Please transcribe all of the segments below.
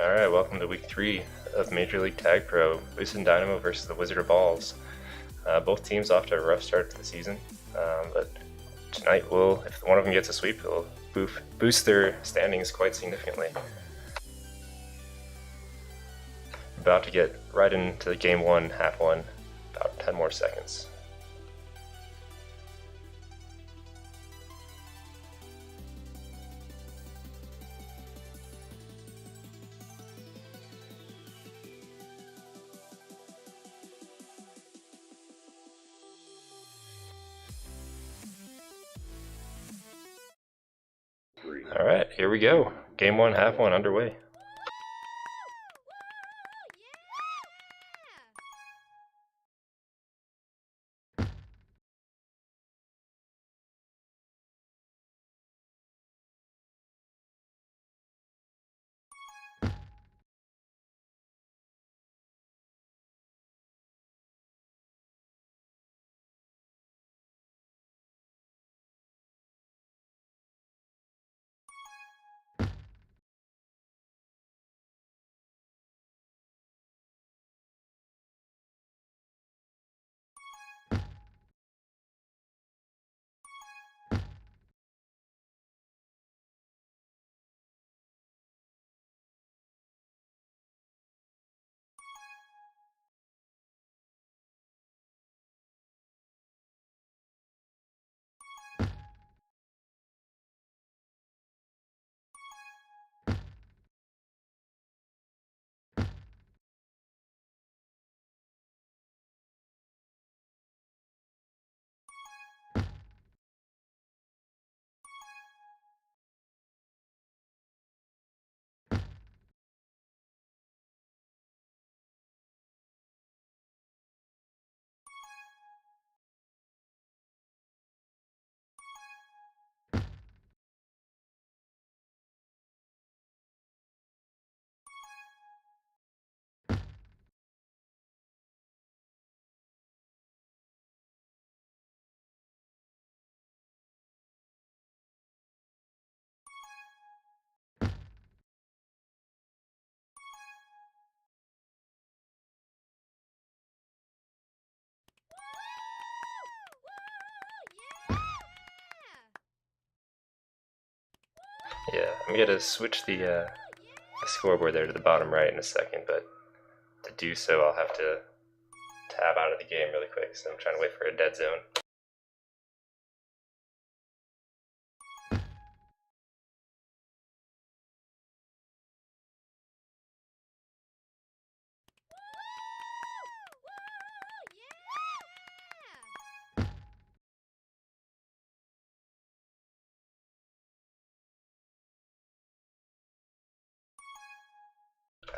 Alright, welcome to week 3 of Major League Tag Pro, Boostin Dynamo versus the Wizard of Balls. Both teams off to a rough start to the season, but tonight if one of them gets a sweep, it'll boost their standings quite significantly. About to get right into game 1, half 1, about 10 more seconds. Alright, here we go. Game 1, half 1 underway. Yeah, I'm gonna switch the scoreboard there to the bottom right in a second, but to do so I'll have to tab out of the game really quick, so I'm trying to wait for a dead zone.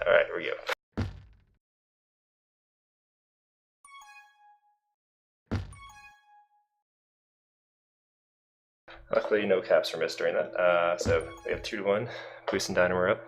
Alright, here we go. Luckily, no caps were missed during that. So we have 2-1. Boostin Dynamo up.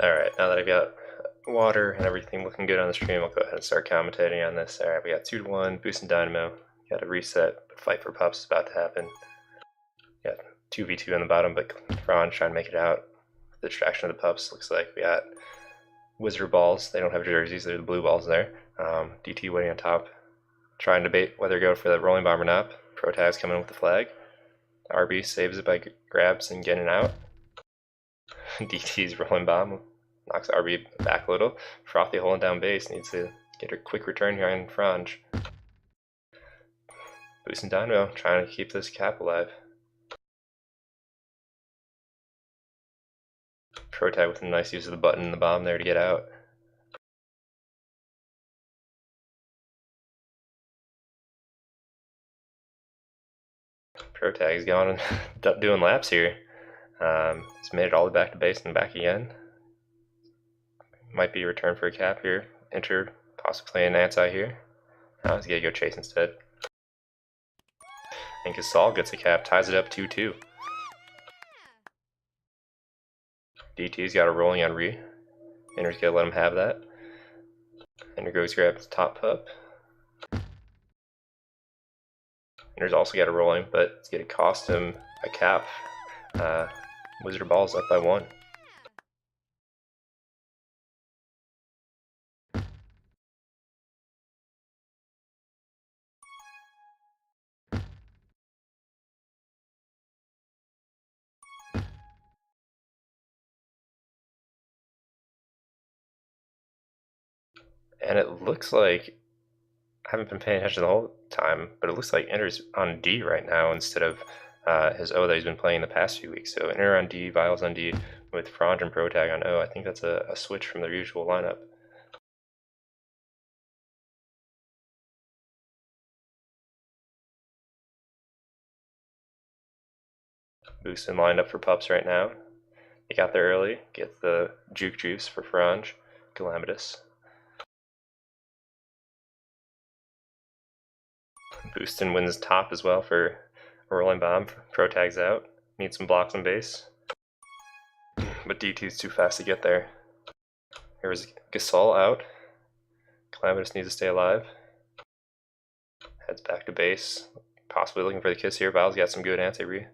Alright, now that I've got water and everything looking good on the stream, I'll go ahead and start commentating on this. Alright, we got 2-1, Boostin Dynamo. Got a reset, but Fight for Pups is about to happen. Got 2v2 on the bottom, but Ron's trying to make it out. The distraction of the pups looks like we got Wizard Balls. They don't have jerseys, they're the blue balls there. DT waiting on top, trying to debate whether to go for the rolling bomb or not. Pro Tag's coming with the flag. RB saves it by grabs and getting out. DT's rolling bomb knocks RB back a little. Frothy holding down base, needs to get a quick return here on Franj. Boostin Dynamo trying to keep this cap alive. Protag with a nice use of the button and the bomb there to get out. Protag's gone and doing laps here. He's made it all the way back to base and back again. Might be a return for a cap here. Enter, possibly an anti here. Now he's gonna go chase instead. And Gasol gets a cap, ties it up 2-2. DT's got a rolling on Re. Enter's gonna let him have that. Enter goes grabs top pup. Enter's also got a rolling, but it's gonna cost him a cap. Wizard Ball's up by 1. And it looks like, I haven't been paying attention the whole time, but it looks like Enter's on D right now instead of his O that he's been playing the past few weeks. So Enter on D, Vials on D, with Franj and Protag on O. I think that's a switch from their usual lineup. Boostin lined up for pups right now. He got there early, get the juke juice for Franj, Calamitous. Boostin wins top as well for a rolling bomb. Protag's out. Needs some blocks on base. But DT's too fast to get there. Here's Gasol out. Calamitous needs to stay alive. Heads back to base. Possibly looking for the kiss here. Val's got some good anti-re.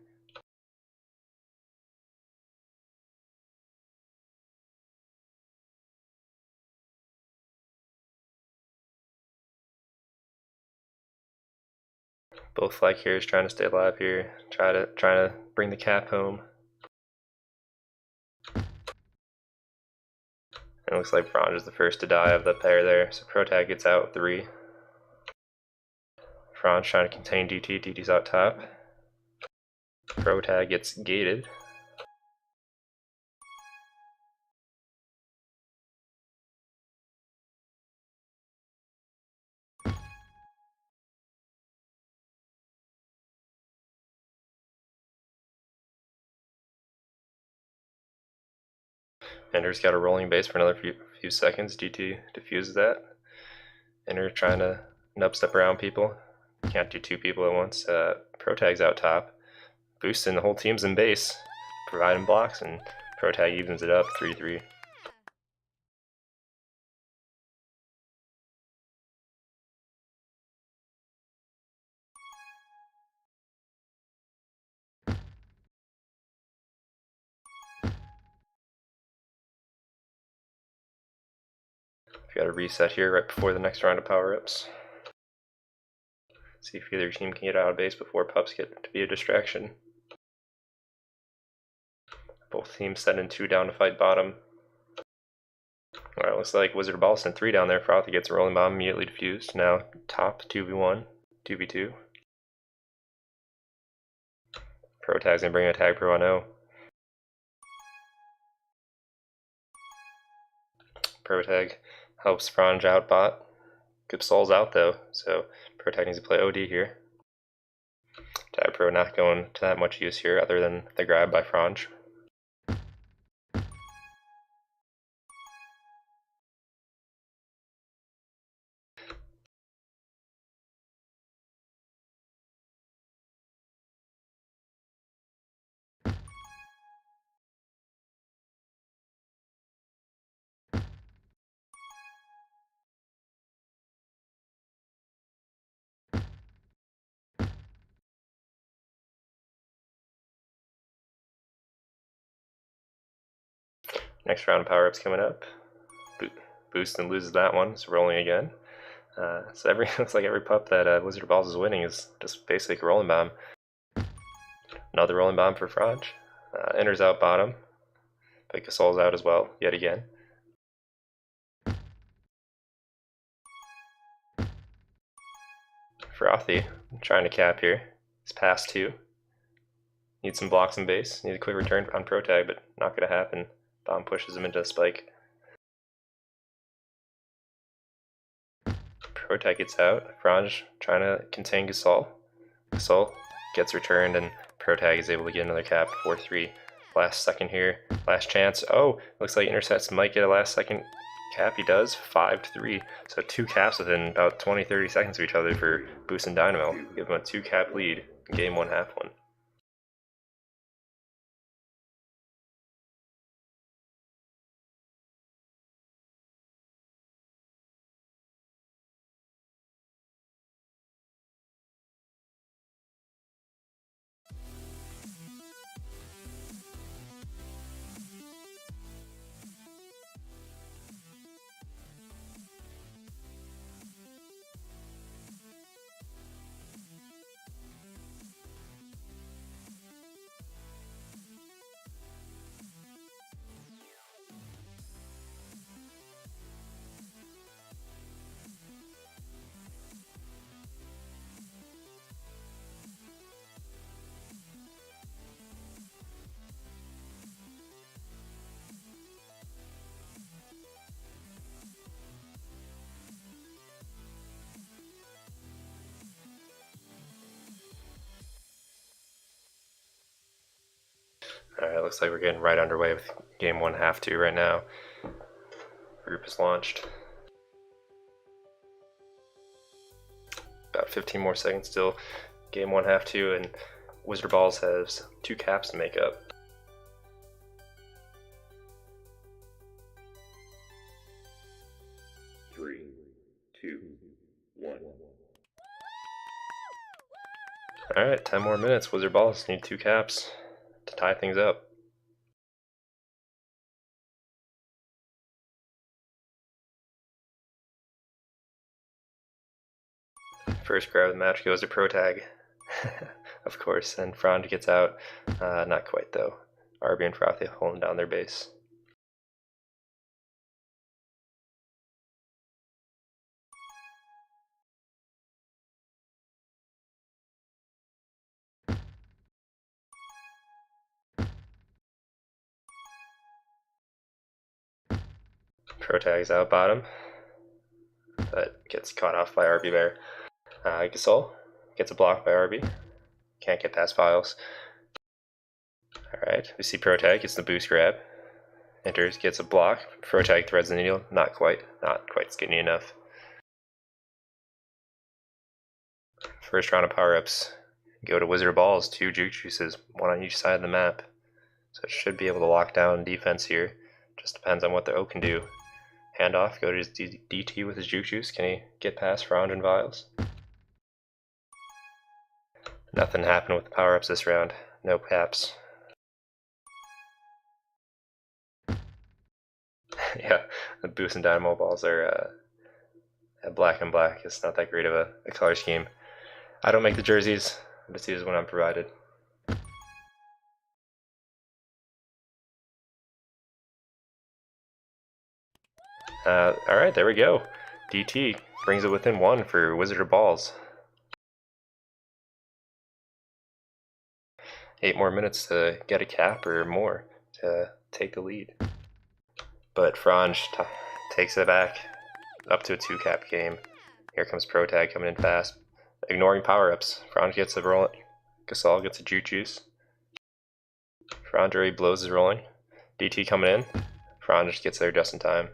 Both flag carriers trying to stay alive here. Trying to bring the cap home. And it looks like Franj is the first to die of the pair there, so Protag gets out with 3. Franj trying to contain DT. DT's out top. Protag gets gated. Enter's got a rolling base for another few seconds. DT diffuses that. Enter trying to nub step around people. Can't do 2 people at once. Protag's out top. Boostin, the whole team's in base, providing blocks, and Protag evens it up 3-3. Got a reset here right before the next round of power-ups. See if either team can get out of base before pups get to be a distraction. Both teams sending 2 down to fight bottom. Alright, looks like Wizard Ball sent 3 down there. Frothy gets a rolling bomb, immediately diffused. Now top 2v1, 2v2. Protag's gonna bring a tag pro on O. Protag helps Franj out bot. Gipsol's out though, so Protag needs to play OD here. Tag pro not going to that much use here other than the grab by Franj. Next round of power-ups coming up. Boostin loses that one, it's rolling again. So looks like every pup that Wizard Balls is winning is just basically a rolling bomb. Another rolling bomb for Franj. Enters out bottom. But Gasol's out as well, yet again. Frothy, trying to cap here. He's past 2. Needs some blocks in base. Needs a quick return on pro tag, but not going to happen. Bomb pushes him into a spike. Pro tag gets out. Franj trying to contain Gasol. Gasol gets returned, and pro tag is able to get another cap. 4-3. Last second here. Last chance. Oh, looks like Intercepts might get a last second cap. He does. 5-3. So 2 caps within about 20-30 seconds of each other for Boostin Dynamo. Give him a 2 cap lead in game 1, half 1. Alright, looks like we're getting right underway with game 1, half 2 right now. Group is launched. About 15 more seconds still. Game 1, half 2, and Wizard Balls has 2 caps to make up. Three, two, one. Alright, 10 more minutes. Wizard Balls need 2 caps to tie things up. First grab of the match goes to Pro Tag, of course, and Franj gets out. Not quite though. RB and Frothy holding down their base. Pro Tag's out bottom, but gets caught off by RB Bear. Gasol gets a block by RB. Can't get past Files. Alright, we see Pro Tag gets the boost grab. Enters, gets a block. Pro Tag threads the needle. Not quite skinny enough. First round of power-ups go to Wizard Balls. 2 Juke Juices, 1 on each side of the map. So it should be able to lock down defense here. Just depends on what the O can do. Handoff, go to his DT with his Juke Juice. Can he get past Fround and Vials? Nothing happened with the power-ups this round. No caps. Yeah, the Boostin Dynamo balls are black and black. It's not that great of a color scheme. I don't make the jerseys. I just use when I'm provided. Alright, there we go. DT brings it within 1 for Wizard of Balls. 8 more minutes to get a cap or more to take the lead. But Franj takes it back up to a 2 cap game. Here comes Pro Tag coming in fast. Ignoring power-ups. Franj gets a roll. Gasol gets a Juke Juice. Franj already blows his rolling. DT coming in. Franj gets there just in time.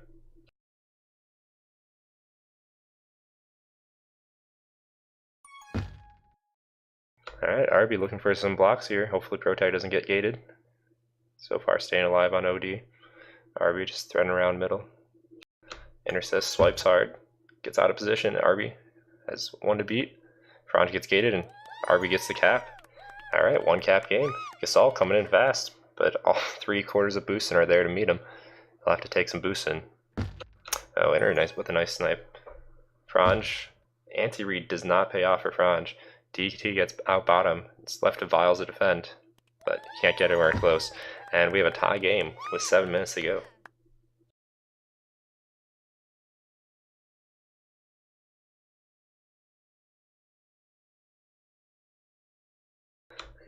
Alright, RB looking for some blocks here. Hopefully Pro Tag doesn't get gated. So far staying alive on OD. RB just threading around middle. Intercept, swipes hard. Gets out of position. RB has 1 to beat. Franj gets gated and RB gets the cap. Alright, 1 cap game. Gasol coming in fast, but all 3 quarters of Boostin are there to meet him. He'll have to take some Boostin. Oh, Enter nice with a nice snipe. Franj, anti-read does not pay off for Franj. DT gets out bottom. It's left to Vials to defend. but can't get anywhere close. And we have a tie game with 7 minutes to go.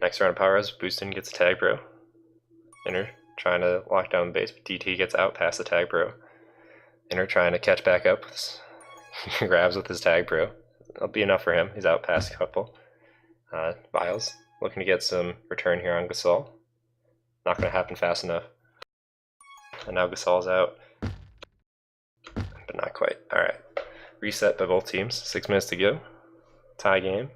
Next round of power-ups, Boostin gets a tag pro. Inner trying to lock down the base, but DT gets out past the tag pro. Inner trying to catch back up. He grabs with his tag pro. That'll be enough for him. He's out past a couple. Vials looking to get some return here on Gasol. Not going to happen fast enough. And now Gasol's out. But not quite. Alright. Reset by both teams. 6 minutes to go. Tie game.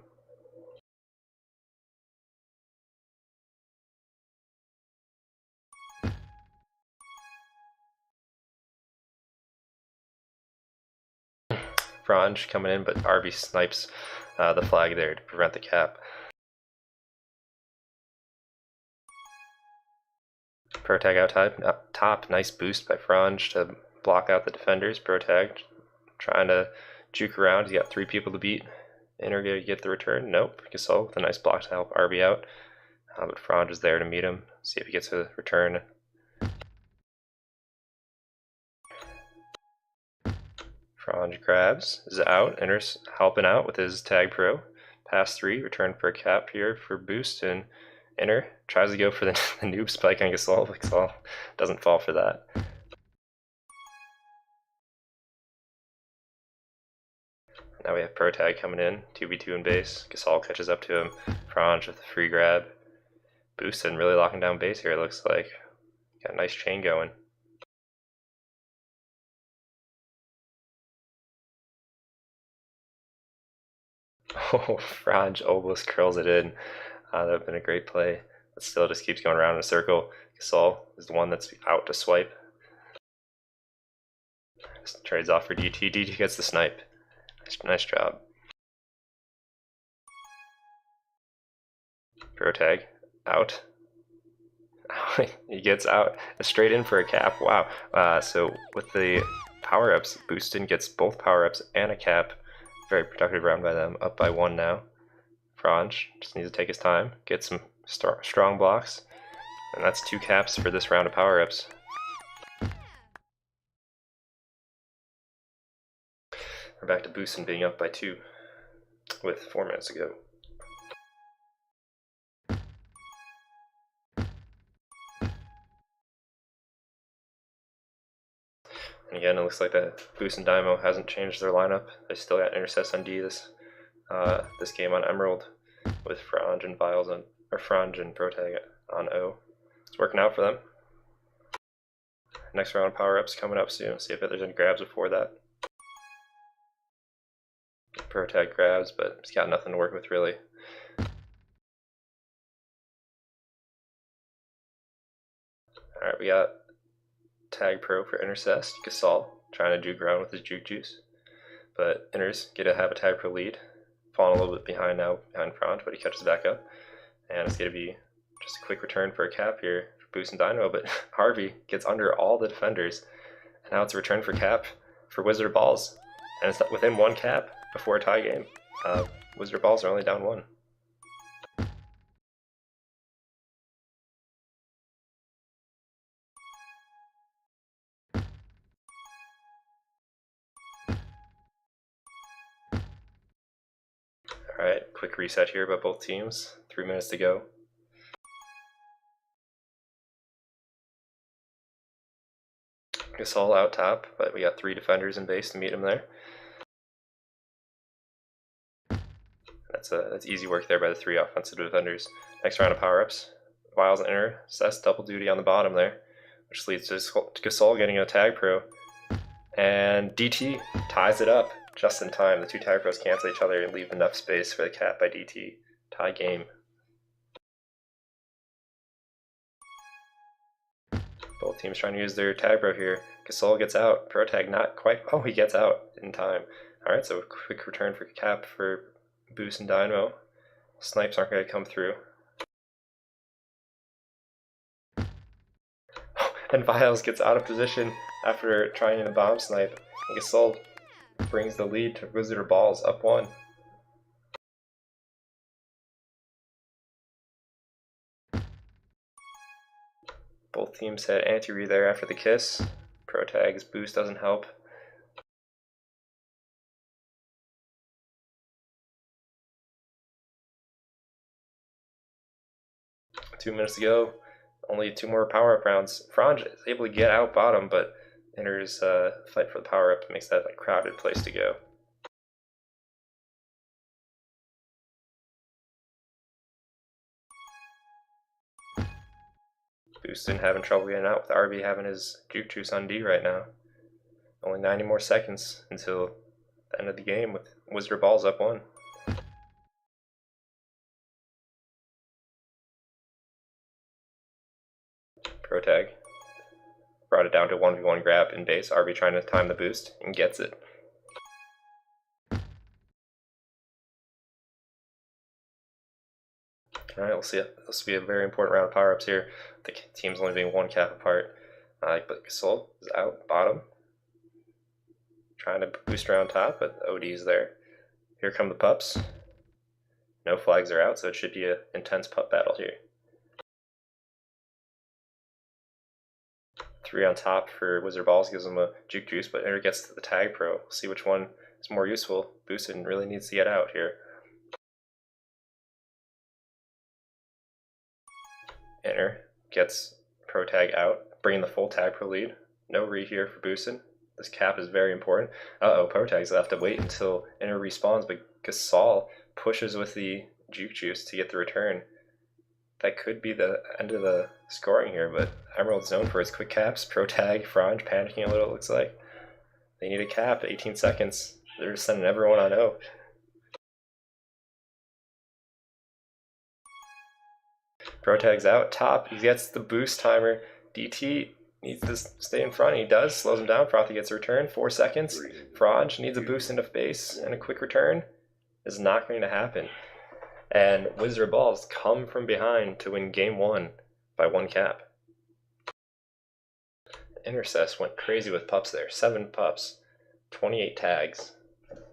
Franj coming in, but RB snipes the flag there to prevent the cap. Pro tag out top. Nice boost by Franj to block out the defenders. Pro tag trying to juke around. He's got 3 people to beat. Inner gonna get the return. Nope. Gasol with a nice block to help RB out. But Franj is there to meet him. See if he gets a return. Franj grabs, is out, Inner's helping out with his tag pro. Pass 3, return for a cap here for boost, and Inner tries to go for the noob spike on Gasol, but Gasol doesn't fall for that. Now we have pro tag coming in, 2v2 in base. Gasol catches up to him. Franj with the free grab. Boostin really locking down base here, it looks like. Got a nice chain going. Oh, Franj almost curls it in. That would have been a great play. But still just keeps going around in a circle. Gasol is the one that's out to swipe. Just trades off for DT. DT gets the snipe. Nice job. Pro tag. Out. He gets out. Straight in for a cap. Wow. So with the power-ups, Boostin gets both power-ups and a cap. Very productive round by them. Up by 1 now. Franj just needs to take his time, get some strong blocks, and that's 2 caps for this round of power-ups. We're back to Boostin being up by 2 with 4 minutes to go. And again, it looks like that Boostin Dynamo hasn't changed their lineup. They still got intercepts on D this game on Emerald, with Franj and Vials on, or Franj and Protag on O. It's working out for them. Next round of power-ups coming up soon. See if there's any grabs before that. Protag grabs, but he's got nothing to work with really. Alright, we got tag pro for Intercest. Gasol trying to juke around with his juke juice. But Inners get to have a tag pro lead. Falling a little bit behind now, behind Franj, but he catches back up. And it's going to be just a quick return for a cap here for Boostin Dynamo, but Harvey gets under all the defenders. And now it's a return for cap for Wizard of Balls. And it's within 1 cap before a tie game. Wizard of Balls are only down 1. Alright, quick reset here by both teams. 3 minutes to go. Gasol out top, but we got 3 defenders in base to meet him there. That's easy work there by the 3 offensive defenders. Next round of power-ups. Vials and Intercest double duty on the bottom there, which leads to Gasol getting a tag pro. And DT ties it up just in time. The 2 tag pros cancel each other and leave enough space for the cap by DT. Tie game. Both teams trying to use their tag pro here. Gasol gets out. Pro tag not quite. Oh, he gets out in time. Alright, so a quick return for cap for Boostin Dynamo. Snipes aren't going to come through. And Vials gets out of position after trying a bomb snipe. And Gasol brings the lead to Wizard of Balls, up 1. Both teams had anti-re there after the kiss. Protag's boost doesn't help. Two minutes to go. Only 2 more power-up rounds. Franj is able to get out bottom, but Inner's fight for the power-up makes that a crowded place to go. Boostin having trouble getting out with RB having his juke juice on D right now. Only 90 more seconds until the end of the game with Wizard Balls up 1. Protag brought it down to 1v1 grab in base. RB trying to time the boost and gets it. Alright, we'll see it. This will be a very important round of power-ups here. The team's only being 1 cap apart. But Gasol is out bottom. Trying to boost around top, but OD's there. Here come the pups. No flags are out, so it should be an intense pup battle here. 3 on top for Wizard Balls gives him a juke juice, but Inner gets to the tag pro. We'll see which one is more useful. Boostin really needs to get out here. Inner gets pro tag out, bringing the full tag pro lead. No re here for Boostin. This cap is very important. Pro tags have to wait until Inner respawns, but Gasol pushes with the juke juice to get the return. That could be the end of the scoring here, but Emerald's known for his quick caps. Pro tag, Franj panicking a little, it looks like. They need a cap, 18 seconds. They're just sending everyone on O. Pro tag's out, top, he gets the boost timer. DT needs to stay in front, he does, slows him down. Frothy gets a return, 4 seconds. Franj needs a boost into base and a quick return. Is not going to happen. And Wizard Balls come from behind to win game 1 by 1 cap. Intercess went crazy with pups there. 7 pups, 28 tags,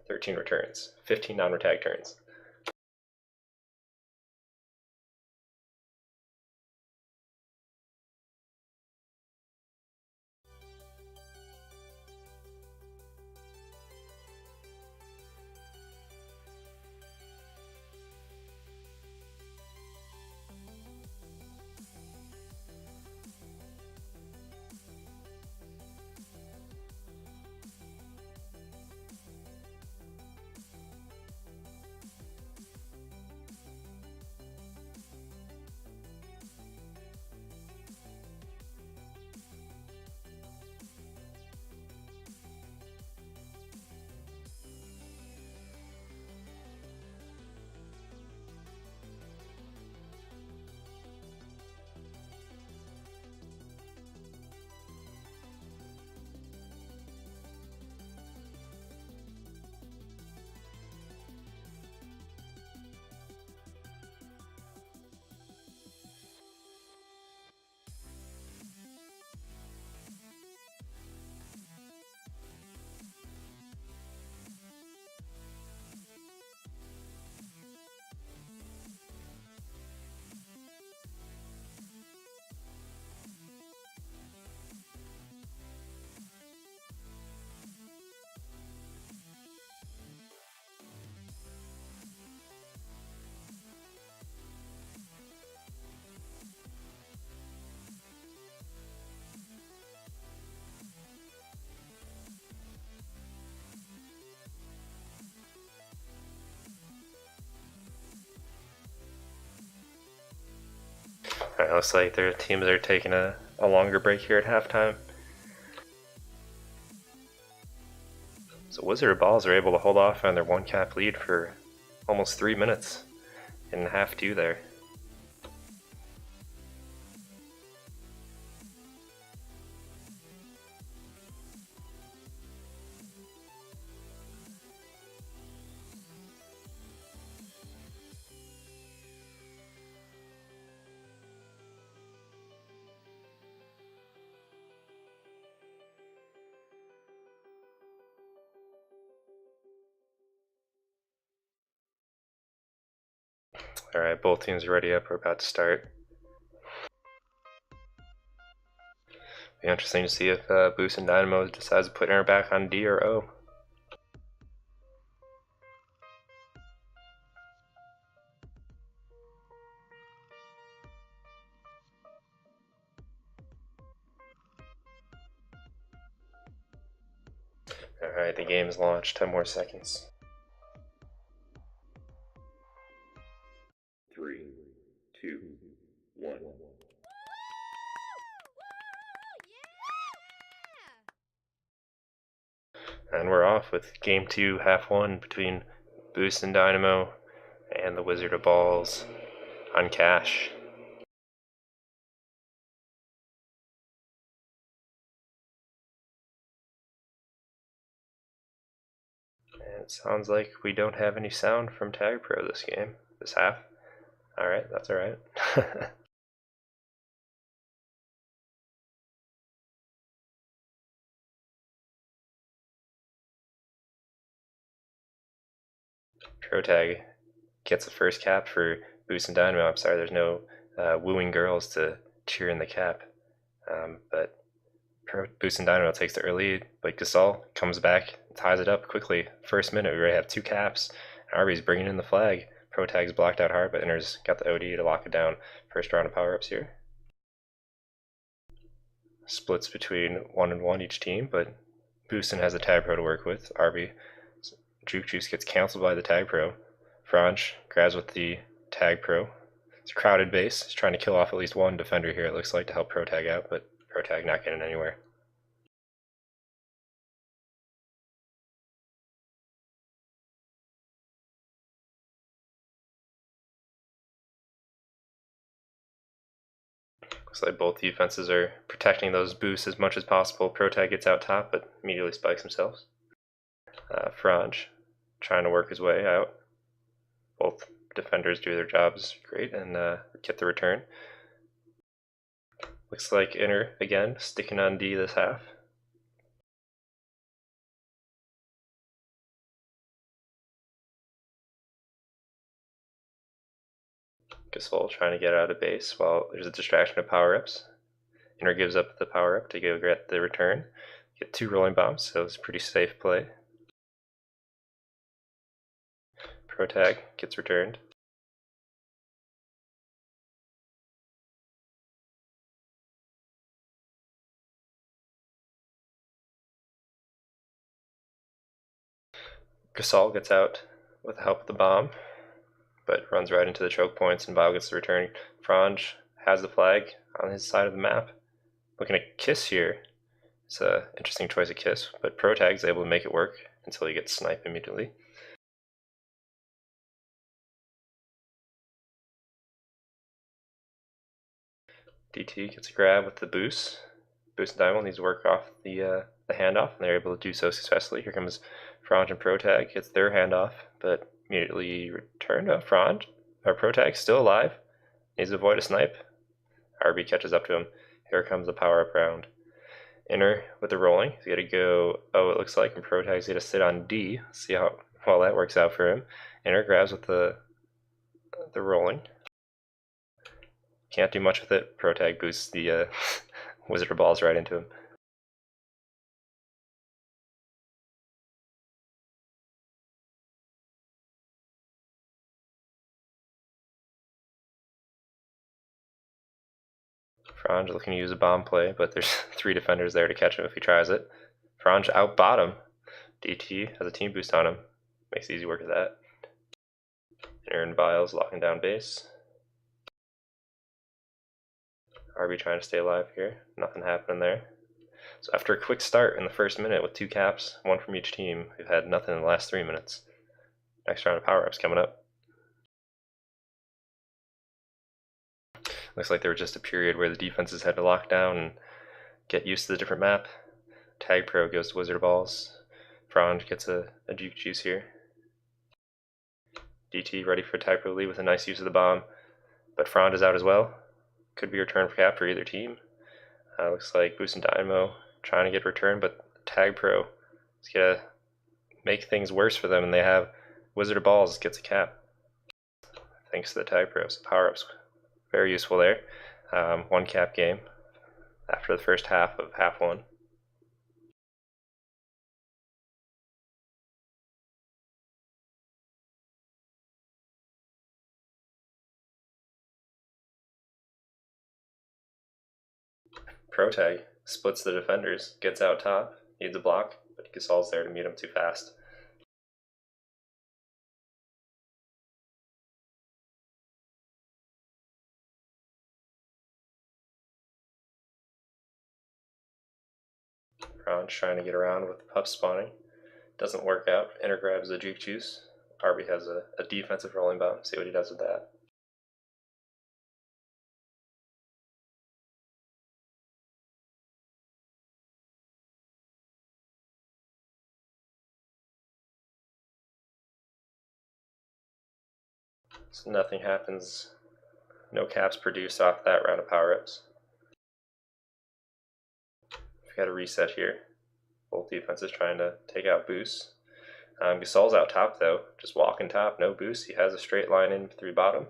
13 returns, 15 non-retag turns. Alright, looks like their teams are taking a longer break here at halftime. So Wizard Balls are able to hold off on their 1 cap lead for almost 3 minutes in half 2 there. Alright, both teams are ready up. We're about to start. Be interesting to see if Boostin Dynamo decides to put Inner back on D or O. Alright, the game is launched. 10 more seconds. 3, 2, 1. And we're off with Game 2, half 1 between Boostin Dynamo and the Wizard of Balls on cash. And it sounds like we don't have any sound from Tag Pro this game, this half. Alright, that's alright. Pro Tag gets the first cap for Boostin Dynamo. I'm sorry, there's no wooing girls to cheer in the cap. But Boostin Dynamo takes the early lead, but Gasol comes back, ties it up quickly. First minute, we already have 2 caps. Arby's bringing in the flag. Pro Tag's blocked out hard, but Inner's got the OD to lock it down. First round of power-ups here. Splits between 1 and 1 each team, but Boostin has the Tag Pro to work with. Arby, Juke Juice gets canceled by the Tag Pro. Franch grabs with the Tag Pro. It's a crowded base. He's trying to kill off at least one defender here, it looks like, to help Pro Tag out, but Pro Tag not getting anywhere. Looks like both defenses are protecting those boosts as much as possible. Pro Tag gets out top, but immediately spikes himself. Franch trying to work his way out. Both defenders do their jobs great and get the return. Looks like Inner again sticking on D this half. Gasol trying to get out of base while there's a distraction of power-ups. Inner gives up the power-up to go get the return. Get 2 rolling bombs, so it's a pretty safe play. Pro Tag gets returned. Gasol gets out with the help of the bomb, but runs right into the choke points, and Vile gets the return. Franj has the flag on his side of the map. Looking at Kiss here. It's an interesting choice of Kiss, but Pro Tag's able to make it work until he gets sniped immediately. DT gets a grab with the boost. Boost and Dynamo needs to work off the handoff, and they're able to do so successfully. Here comes Franj and Pro Tag, gets their handoff, but immediately returned to Franj. Our Pro Tag still alive, needs to avoid a snipe. RB catches up to him. Here comes the power-up round. Inner with the rolling, he's gonna go O, it looks like, and Pro Tag's gonna sit on D. See how well that works out for him. Inner grabs with the rolling. Can't do much with it. Pro Tag boosts the Wizard of Balls right into him. Franj looking to use a bomb play, but there's 3 defenders there to catch him if he tries it. Franj out bottom. DT has a team boost on him. Makes easy work of that. Aaron Viles locking down base. RB trying to stay alive here. Nothing happening there. So after a quick start in the first minute with 2 caps, 1 from each team, we've had nothing in the last 3 minutes. Next round of power-ups coming up. Looks like there was just a period where the defenses had to lock down and get used to the different map. Tag Pro goes to Wizard of Balls. Franj gets a Juke Juice here. DT ready for Tag Pro lead with a nice use of the bomb, but Franj is out as well. Could be a return for cap for either team. Looks like Boostin Dynamo trying to get a return, but Tag Pro is going to make things worse for them, and they have Wizard of Balls gets a cap. Thanks to the Tag Pro. So power-ups, very useful there. 1 cap game. after the first half of half one. Protag splits the defenders, gets out top, needs a block, but Gasol's there to meet him too fast. Franj trying to get around with the pup spawning. Doesn't work out. Inner grabs the juke juice. Arby has a defensive rolling bomb. See what he does with that. So nothing happens. No caps produced off that round of power-ups. We've got a reset here. Both defenses trying to take out boosts. Gasol's out top though, just walking top, no boost. He has a straight line in through bottom.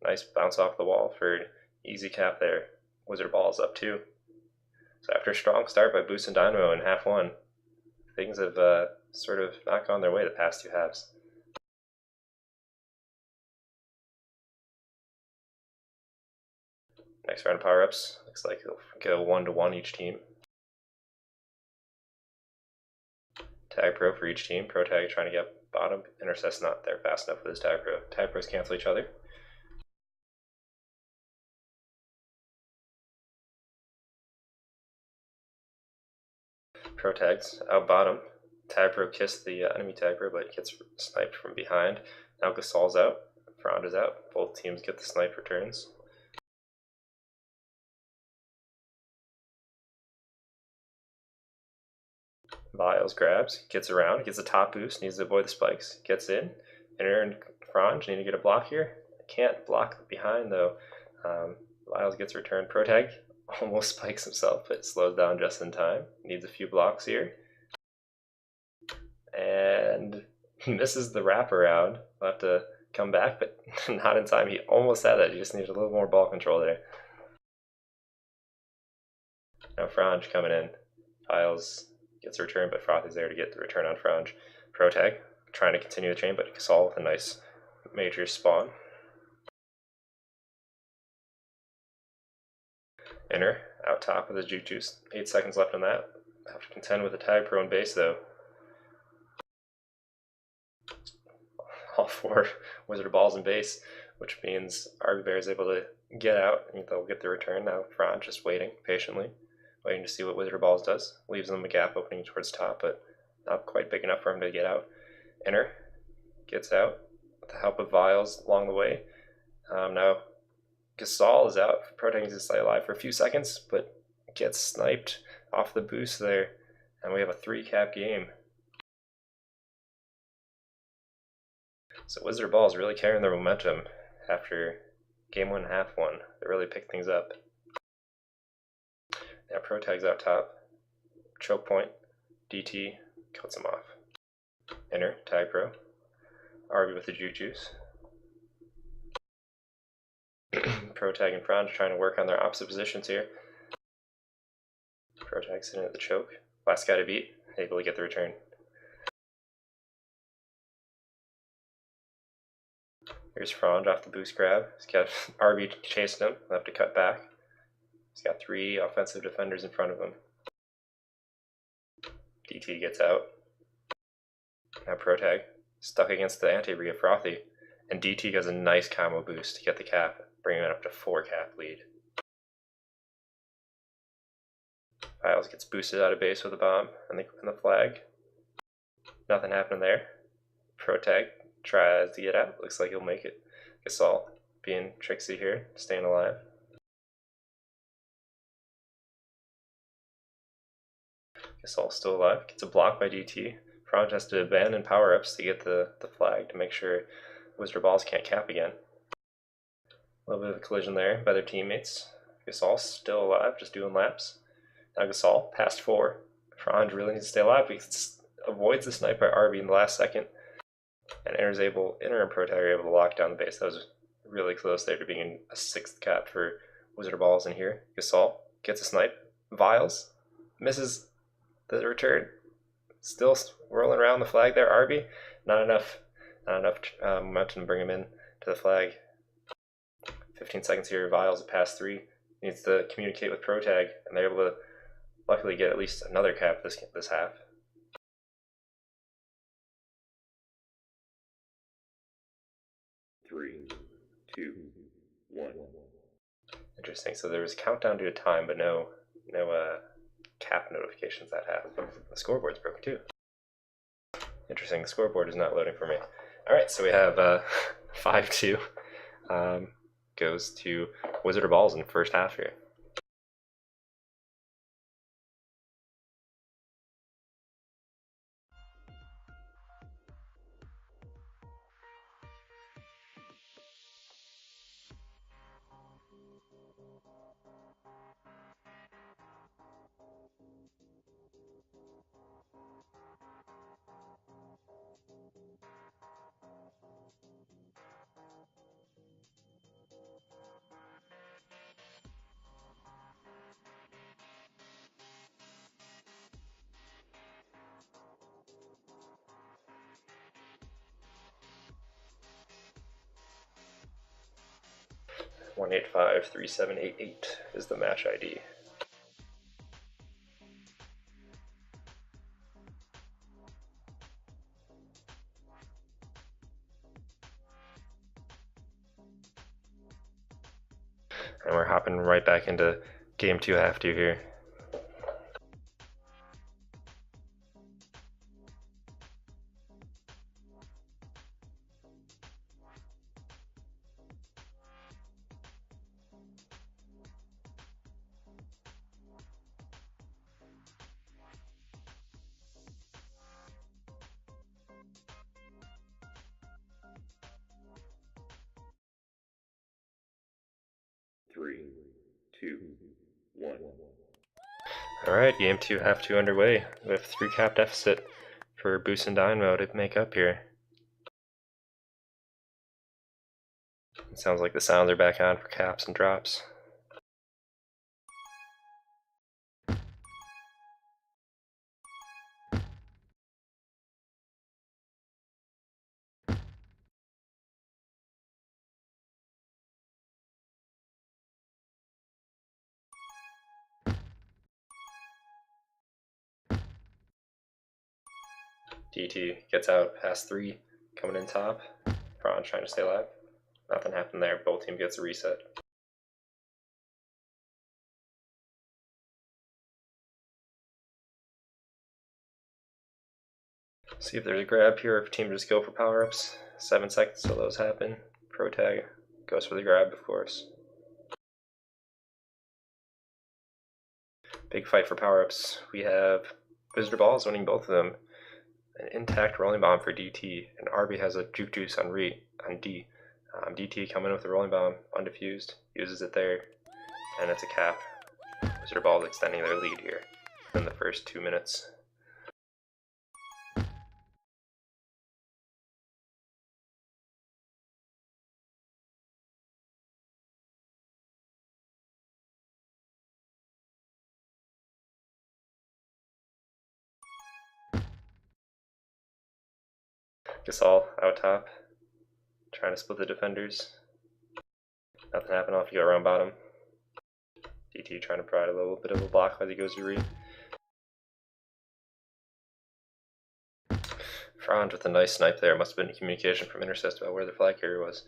Nice bounce off the wall for easy cap there. Wizard Ball's up too. So after a strong start by Boostin Dynamo in half one, things have sort of not gone their way the past two halves. Next round of power-ups, looks like it'll go 1-1 each team. Tag Pro for each team. Pro Tag trying to get bottom. Intercess not there fast enough with his Tag Pro. Tag Pros cancel each other. Pro Tags out bottom. Tag Pro kissed the enemy Tag Pro, but gets sniped from behind. Now Gasol's out. Frond is out. Both teams get the snipe returns. Vials grabs, gets around, gets a top boost, needs to avoid the spikes, gets in. Inner and Franj need to get a block here. Can't block behind though. Vials gets returned. Protag almost spikes himself, but slows down just in time. Needs a few blocks here. And misses the wraparound. Will have to come back, but not in time. He almost had that. He just needed a little more ball control there. Now Franj coming in. Vials gets a return, but Froth is there to get the return on Franj. Protag trying to continue the chain, but Gasol with a nice major spawn. Inner out top with his juke juice. 8 seconds left on that. Have to contend with a Tag Pro in base though. All 4 Wizard Balls in base, which means Arby Bear is able to get out and they'll get the return. Now Franj just waiting patiently, waiting to see what Wizard Balls does. Leaves them a gap opening towards top, but not quite big enough for him to get out. Inner gets out with the help of Vials along the way. Now Gasol is out. Protag needs to stay alive for a few seconds, but gets sniped off the boost there, and we have a 3-cap game. So Wizard Balls really carrying their momentum after game 1, half 1. They really picked things up. Now Protag's out top. Choke point. DT cuts him off. Inner, Tag Pro. Arby with the juke juice. Protag and Franj trying to work on their opposite positions here. Protag sitting at the choke. Last guy to beat, able to get the return. Here's Franj off the boost grab. He's got Arby chasing him. He'll have to cut back. He's got 3 offensive defenders in front of him. DT gets out. Now Protag stuck against the anti-re of Frothy, and DT has a nice combo boost to get the cap, bringing it up to 4-cap lead. Vials gets boosted out of base with a bomb and the flag. Nothing happened there. Protag tries to get out. Looks like he'll make it. Gasol being tricksy here, staying alive. Gasol still alive. Gets a block by DT. Franj has to abandon power-ups to get the flag to make sure Wizard Balls can't cap again. A little bit of a collision there by their teammates. Gasol still alive, just doing laps. Now Gasol, past 4. Franj really needs to stay alive. He avoids the snipe by Arby in the last second. And Inner and Protag are able to lock down the base. That was really close there to being a 6th cap for Wizard Balls in here. Gasol gets a snipe. Vials misses the return. Still rolling around the flag there. Arby, not enough momentum to bring him in to the flag. 15 seconds here. Vials at pass 3 needs to communicate with Protag, and they're able to luckily get at least another cap this half. Three, two, one. Interesting. So there was a countdown due to time, but no cap notifications that half. The scoreboard's broken too. Interesting. The scoreboard is not loading for me. All right, so we have 5-2. Goes to Wizard of Balls in the first half here. (1853788) is the match ID. And we're hopping right back into game 2 half 2 here. Three, two, one. Alright, game 2 half 2 underway. We have 3 cap deficit for Boostin Dynamo to make up here. It sounds like the sounds are back on for caps and drops. DT gets out past 3, coming in top. Prawn trying to stay alive. Nothing happened there. Both team gets a reset. See if there's a grab here, if team just go for power-ups. 7 seconds till those happen. Protag goes for the grab, of course. Big fight for power-ups. We have Visitor Balls winning both of them. An intact rolling bomb for DT, and RB has a juke juice on D. DT coming with a rolling bomb, undefused, uses it there, and it's a cap. Visitor Balls extending their lead here in the first 2 minutes. Gasol out top, trying to split the defenders. Nothing happened, off you go around bottom. DT trying to provide a little bit of a block as he goes to read. Franz with a nice snipe there. Must have been communication from Intercest about where the flag carrier was.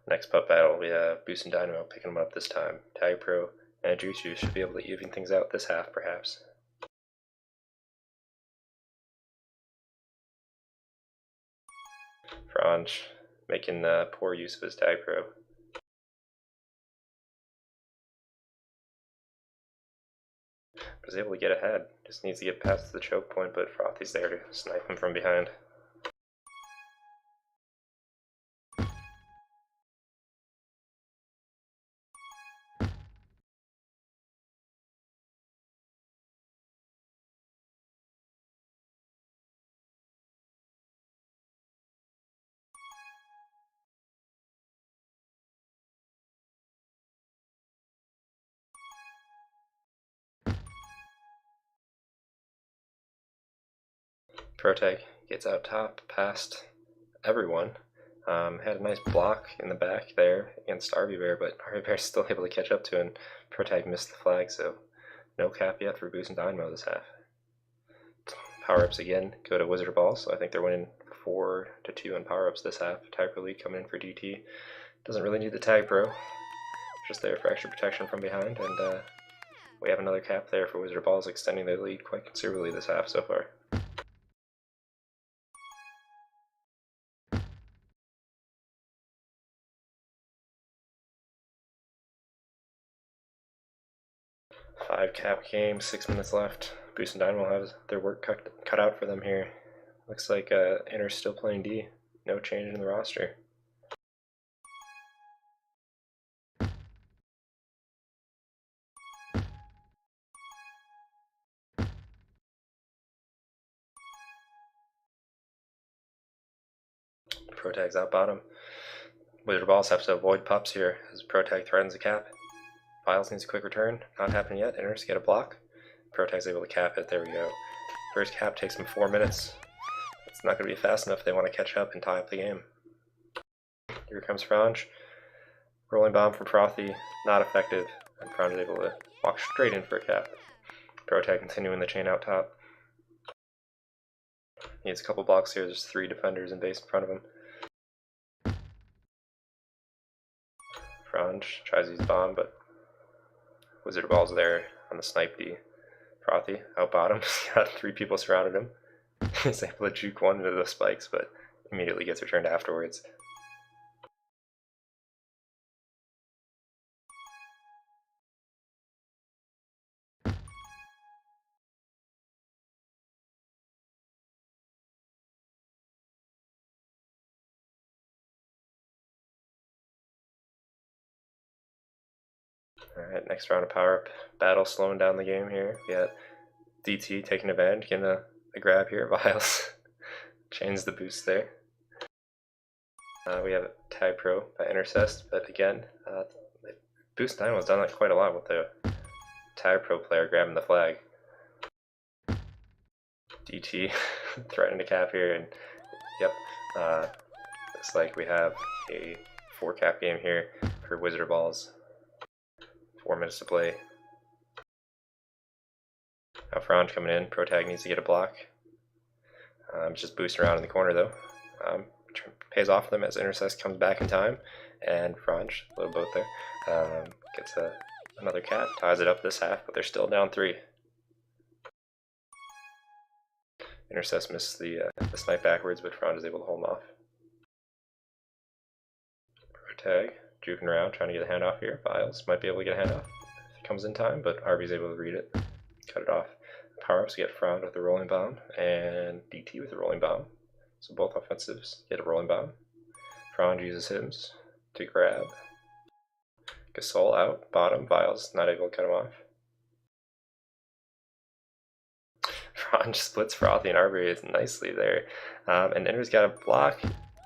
Next putt battle, we have Boostin Dynamo picking them up this time. Tag Pro and Juju should be able to even things out this half, perhaps. Franz making poor use of his Tag Pro. Was able to get ahead. Just needs to get past the choke point, but Frothy's there to snipe him from behind. Protag gets out top past everyone. Had a nice block in the back there against RB Bear, but RB Bear's still able to catch up to, and Protag missed the flag, so no cap yet for Boostin Dynamo this half. Power-ups again go to Wizard Ball, so I think they're winning 4-2 on power-ups this half. Tag Pro League coming in for DT. Doesn't really need the Tag Pro, just there for extra protection from behind, and we have another cap there for Wizard Balls, extending their lead quite considerably this half so far. Five cap game, 6 minutes left. Boostin Dynamo has their work cut out for them here. Looks like Inner's still playing D. No change in the roster. Protag's out bottom. Wizard Balls have to avoid pups here as Protag threatens a cap. Viles needs a quick return. Not happening yet. Inners get a block. Protag's able to cap it. There we go. First cap takes them 4 minutes. It's not going to be fast enough if they want to catch up and tie up the game. Here comes Franj. Rolling bomb from Frothy. Not effective. And Franj is able to walk straight in for a cap. Protag continuing the chain out top. Needs a couple blocks here. There's 3 defenders in base in front of him. Franj tries to use bomb, but Wizard Ball's there on the snipe D. Frothy out bottom. He's got 3 people surrounded him. He's able to juke one into the spikes, but immediately gets returned afterwards. Alright, next round of power-up battle slowing down the game here. We got DT taking advantage, getting a grab here. Viles chains the boost there. We have Tag Pro by Intercest, but again, Boost Dynamo's done that quite a lot with the Tag Pro player grabbing the flag. DT threatening to cap here, and yep, looks like we have a 4 cap game here for Wizard Balls. 4 minutes to play. Now Franj coming in. Protag needs to get a block. Just boosting around in the corner though. Pays off for them as Intercess comes back in time, and Franj, a little boat there, gets another cap, ties it up this half, but they're still down 3. Intercess missed the snipe backwards, but Franj is able to hold him off. Protag juking around, trying to get a handoff here. Viles might be able to get a handoff if he comes in time, but RB's able to read it, cut it off. Power-ups get Franj with the rolling bomb, and DT with the rolling bomb. So both offensives get a rolling bomb. Franj uses hims to grab. Gasol out, bottom. Viles not able to cut him off. Franj splits Frothy and RB nicely there. And Inner's got a block,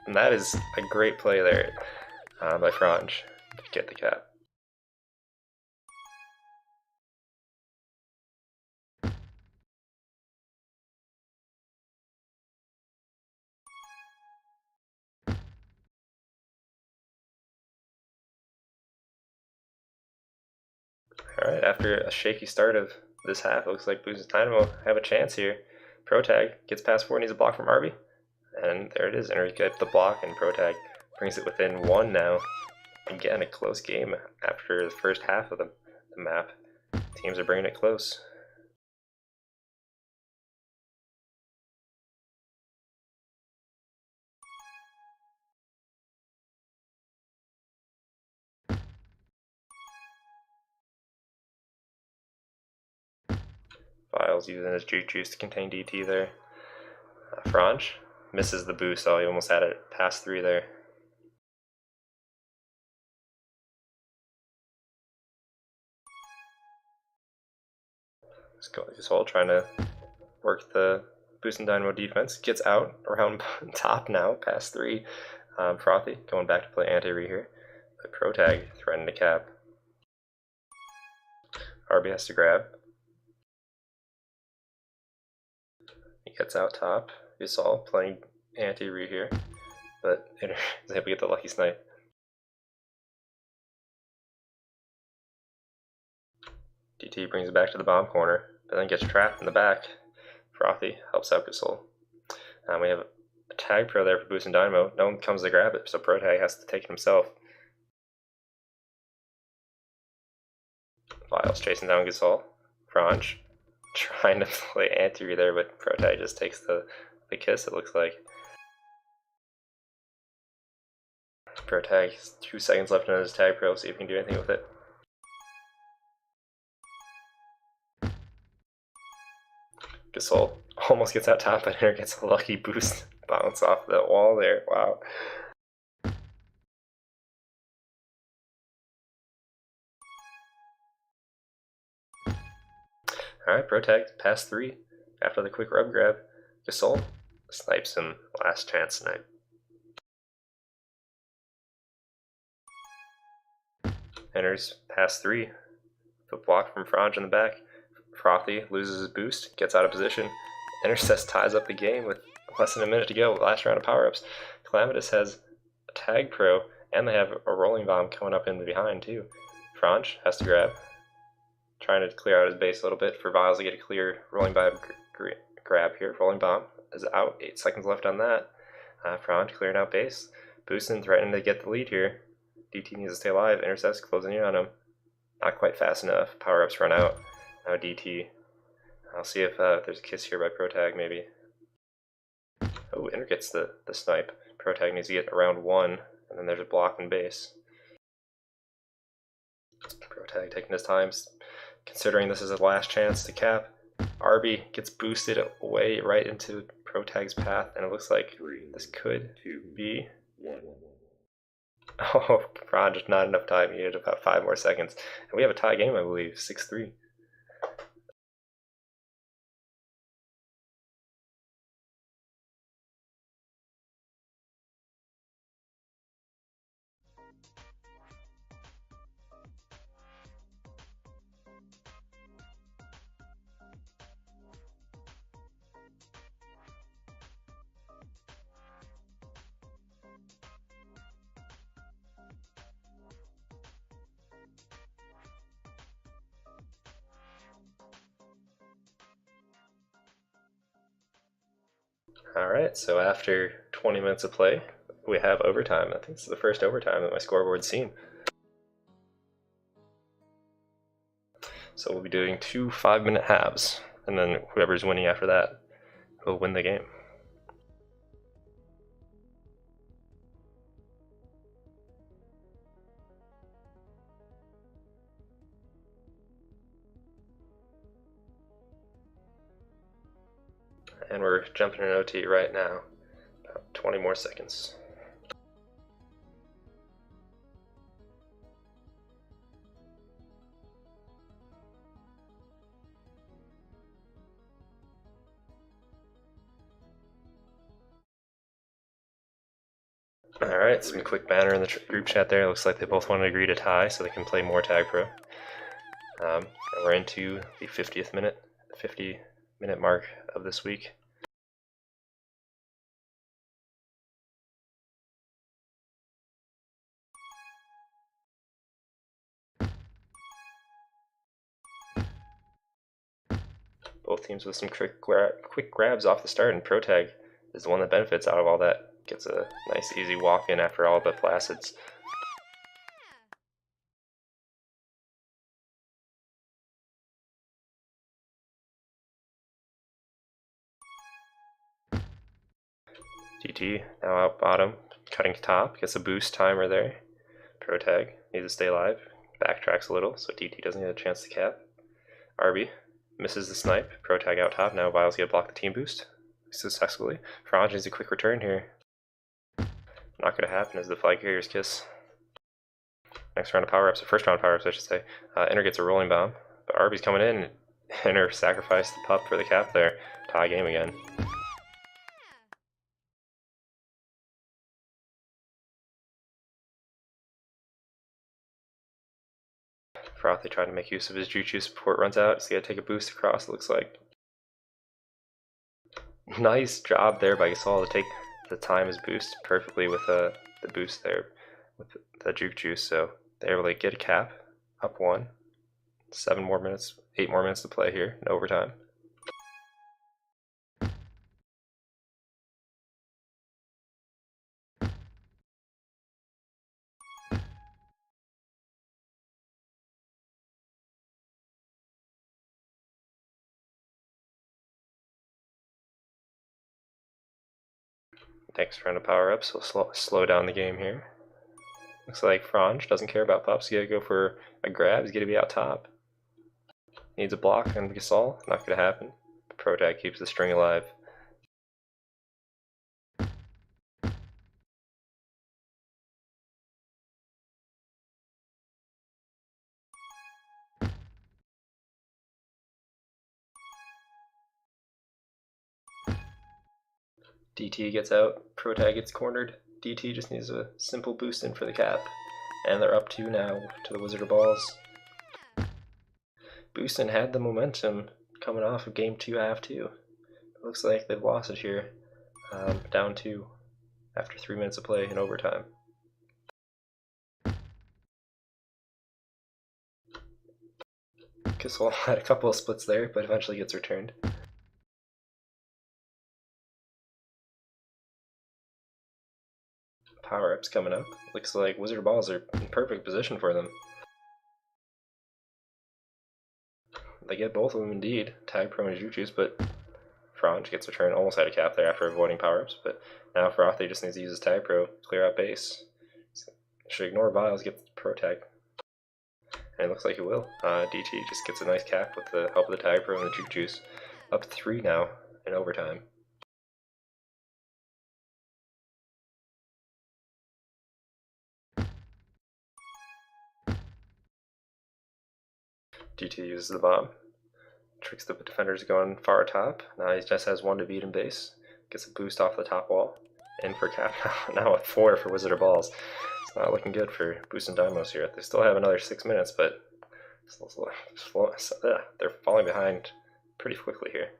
and that is a great play there by Franj to get the cap. Alright, after a shaky start of this half, it looks like Boostin Dynamo have a chance here. Protag gets past 4, needs a block from RB. And there it is, Inner gets the block, and Protag brings it within 1 now. Again, a close game after the first half of the map. Teams are bringing it close. Viles using his juke juice to contain DT there. Franj misses the boost, so he almost had it past 3 there. Gasol trying to work the Boostin Dynamo defense. Gets out around top now, past 3. Frothy going back to play anti-re here. But Protag threatening to cap. RB has to grab. He gets out top. You saw playing anti-re here, but is able to get the lucky snipe. DT brings it back to the bomb corner, but then gets trapped in the back. Frothy helps out Gasol. We have a tag pro there for Boostin Dynamo. No one comes to grab it, so ProTag has to take it himself. Viles chasing down Gasol. Franch trying to play anti there, but ProTag just takes the kiss, it looks like. ProTag has 2 seconds left in his tag pro, see if he can do anything with it. Gasol almost gets out top, but here gets a lucky boost bounce off the wall there. Wow. Alright, ProTag pass 3 after the quick rub grab. Gasol snipes him, last chance snipe. Enters pass 3. The block from Franch in the back. Frothy loses his boost, gets out of position. Intercess ties up the game with less than a minute to go. Last round of power-ups. Calamitous has a tag pro, and they have a rolling bomb coming up in behind too. Franch has to grab. Trying to clear out his base a little bit for Viles to get a clear rolling bomb grab here. Rolling bomb is out. 8 seconds left on that. Franch clearing out base. Boostin threatening to get the lead here. DT needs to stay alive. Intercepts closing in on him. Not quite fast enough. Power-ups run out. Now DT. I'll see if there's a kiss here by ProTag maybe. Oh, Inter gets the snipe. ProTag needs to get around 1, and then there's a block in base. ProTag taking his time, considering this is his last chance to cap. RB gets boosted away right into ProTag's path, and it looks like this could be... Oh, Ron, just not enough time. He needed about 5 more seconds. And we have a tie game, I believe, 6-3. Alright, so after 20 minutes of play, we have overtime. I think this is the first overtime that my scoreboard's seen. So we'll be doing 2 5-minute halves, and then whoever's winning after that will win the game. And we're jumping in OT right now. About 20 more seconds. Alright, some quick banner in the group chat there. Looks like they both want to agree to tie so they can play more Tag Pro. And we're into the 50th minute, 50-minute mark of this week. Both teams with some quick grabs off the start, and ProTag is the one that benefits out of all that. Gets a nice easy walk in after all the Placids. GT now out bottom, cutting top, gets a boost timer there. ProTag needs to stay alive, backtracks a little so DT doesn't get a chance to cap. RB misses the snipe, ProTag out top, now Viles get block the team boost successfully. Franch needs a quick return here. Not going to happen as the flag carrier's kiss. Next round of power-ups, or first round of power-ups I should say. Inter gets a rolling bomb, but RB's coming in. Inter sacrificed the pup for the cap there. Tie game again. Frothy trying to make use of his juju before it runs out. He's got to take a boost across, it looks like. Nice job there by Gasol to take the time as boost perfectly with the boost there with the juke juice. So they're able to get a cap, up 1. 7 more minutes, 8 more minutes to play here in overtime. Next round of power-ups will slow down the game here. Looks like Franj doesn't care about pups. He's got to go for a grab. He's got to be out top. Needs a block on Gasol. Not going to happen. Protag keeps the string alive. DT gets out. Protag gets cornered. DT just needs a simple boost in for the cap. And they're up 2 now to the Wizard of Balls. Boostin had the momentum coming off of game 2, half 2. It looks like they've lost it here. Down 2 after 3 minutes of play in overtime. Gasol had a couple of splits there, but eventually gets returned. Power-ups coming up. Looks like Wizard Balls are in perfect position for them. They get both of them indeed. Tag Pro and Juju's, but Franj gets a turn. Almost had a cap there after avoiding power-ups, but now Frothy just needs to use his Tag Pro to clear out base. So should ignore Viles, get Pro Tag. And it looks like he will. DT just gets a nice cap with the help of the Tag Pro and the Juju's. Up 3 now in overtime. DT uses the bomb. Tricks the defenders going far top. Now he just has 1 to beat in base. Gets a boost off the top wall. In for cap. Now with 4 for Wizard of Balls. It's not looking good for Boostin Dynamos here. They still have another 6 minutes, but they're falling behind pretty quickly here.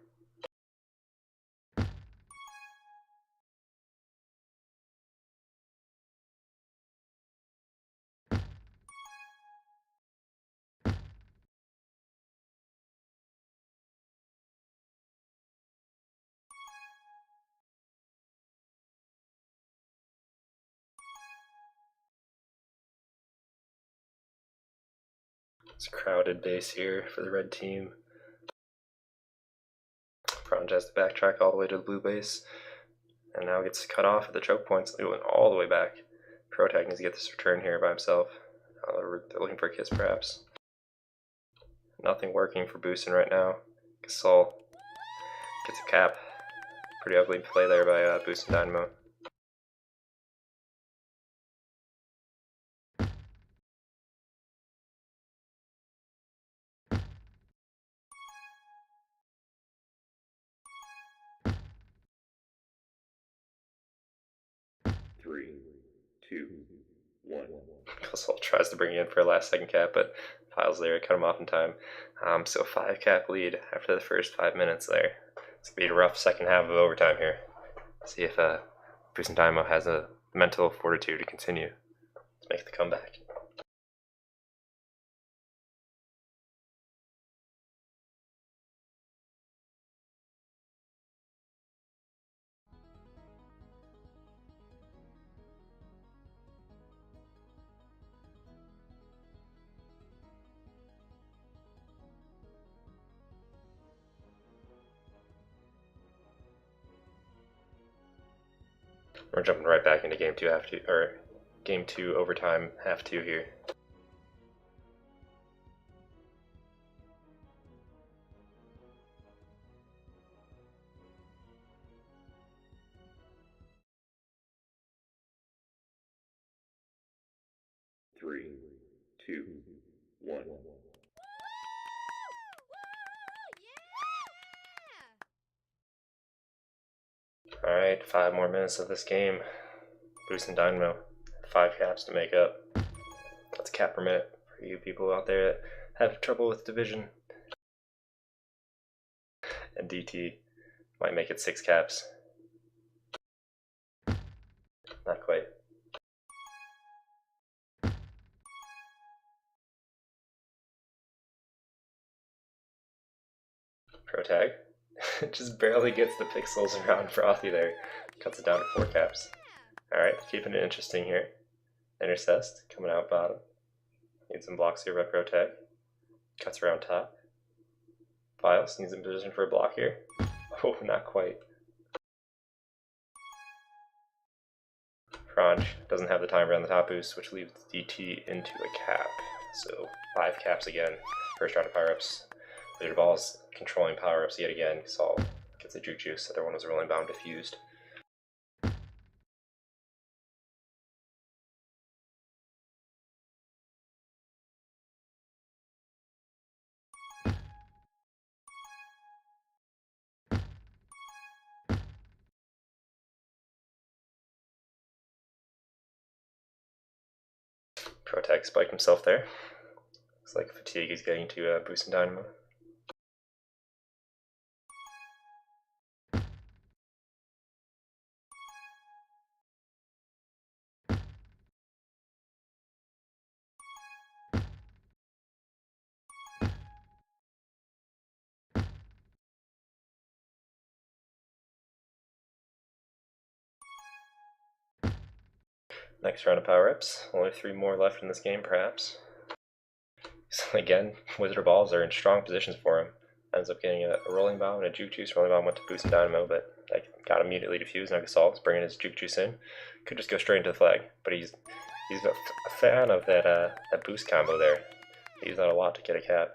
It's a crowded base here for the red team. Franj has to backtrack all the way to the blue base, and now gets cut off at the choke points, going all the way back. Protag needs to get this return here by himself. They're looking for a kiss, perhaps. Nothing working for Boostin right now. Gasol gets a cap. Pretty ugly play there by Boostin Dynamo. Three, two, one. Gasol tries to bring it in for a last second cap, but Files there cut him off in time. So 5 cap lead after the first 5 minutes there. It's going to be a rough second half of overtime here. See if Boostin Dynamo has a mental fortitude to continue to make the comeback. We're jumping right back into game 2 half 2, or game 2 overtime half 2 here. Three, two, one. Alright, 5 more minutes of this game. Boostin Dynamo, 5 caps to make up. That's a cap per minute for you people out there that have trouble with division. And DT Might make it 6 caps. Not quite. Pro tag. Just barely gets the pixels around Frothy there. Cuts it down to 4 caps. Alright, keeping it interesting here. Intercest, coming out bottom. Needs some blocks here by Pro tag. Cuts around top. Files, needs in position for a block here. Oh, not quite. Franj doesn't have the timer on the top boost, which leaves DT into a cap. So 5 caps again. First round of power-ups. Wizard Balls controlling power-ups yet again. Sol gets a Juke Juice. The other one was Rolling Bound diffused. Protag spiked himself there. Looks like Fatigue is getting to Boostin Dynamo. Next round of power-ups. Only 3 more left in this game, perhaps. So again, Wizard Balls are in strong positions for him. Ends up getting a Rolling Bound and a Juke Juice. Rolling Bound went to Boostin Dynamo, but that got immediately defused. Now Gasol's bringing his Juke Juice in. Could just go straight into the flag, but he's a fan of that boost combo there. He used that a lot to get a cap.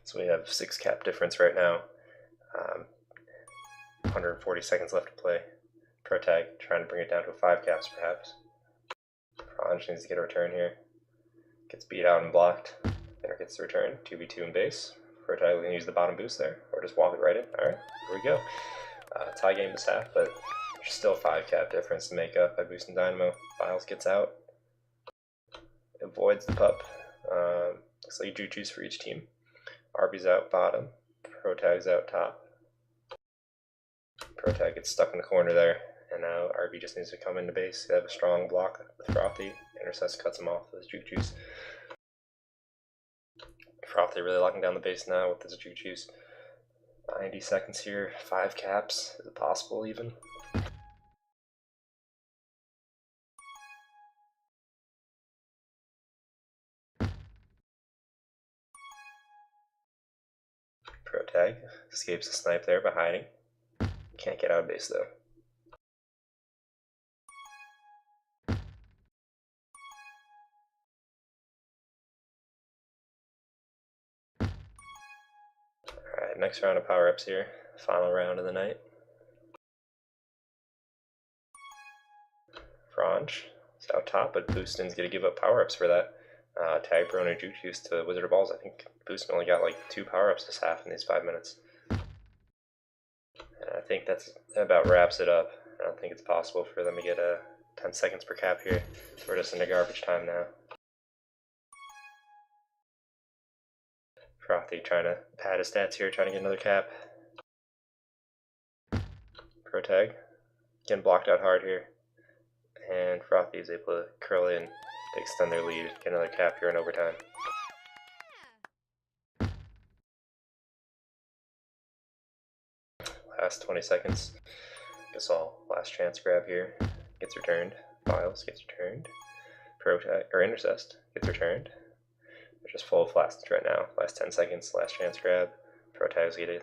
So we have 6 cap difference right now. 140 seconds left to play. Protag trying to bring it down to 5 caps perhaps. Franj needs to get a return here. Gets beat out and blocked. Winner gets the return. 2v2 in base. Protag can use the bottom boost there, or just walk it right in. Alright, here we go. Tie game this half, but there's still 5 cap difference to make up by Boostin Dynamo. Files gets out. Avoids the pup. Looks like Juke Juice for each team. RB's out bottom. Protag's out top. Protag gets stuck in the corner there, and now RB just needs to come into base. They have a strong block with Frothy. Intercess cuts him off with his Juke Juice. Frothy really locking down the base now with his Juke Juice. 90 seconds here, 5 caps. Is it possible even? Protag escapes the snipe there by hiding. Can't get out of base though. Alright, next round of power-ups here. Final round of the night. Franj is out top, but Boostin's gonna give up power-ups for that. Tag Prone and Juke Juice to Wizard of Balls. I think Boostin only got like 2 power-ups this half in these 5 minutes. And I think that's about wraps it up. I don't think it's possible for them to get 10 seconds per cap here. So we're just into garbage time now. Frothy trying to pad his stats here, trying to get another cap. Protag getting blocked out hard here. And Frothy is able to curl in to extend their lead, get another cap here in overtime. Last 20 seconds. Gasol, last chance grab here. Gets returned. Files gets returned. Protag, or Intercest gets returned. They're just full of flasks right now. Last 10 seconds, last chance grab. Protag's gonna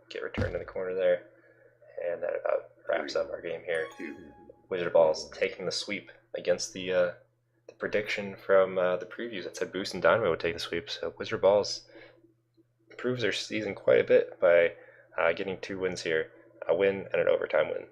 get returned in the corner there. And that about wraps up our game here. Wizard Balls taking the sweep against the prediction from the previews that said Boostin Dynamo would take the sweep. So Wizard Balls improves their season quite a bit by getting 2 wins here, a win and an overtime win.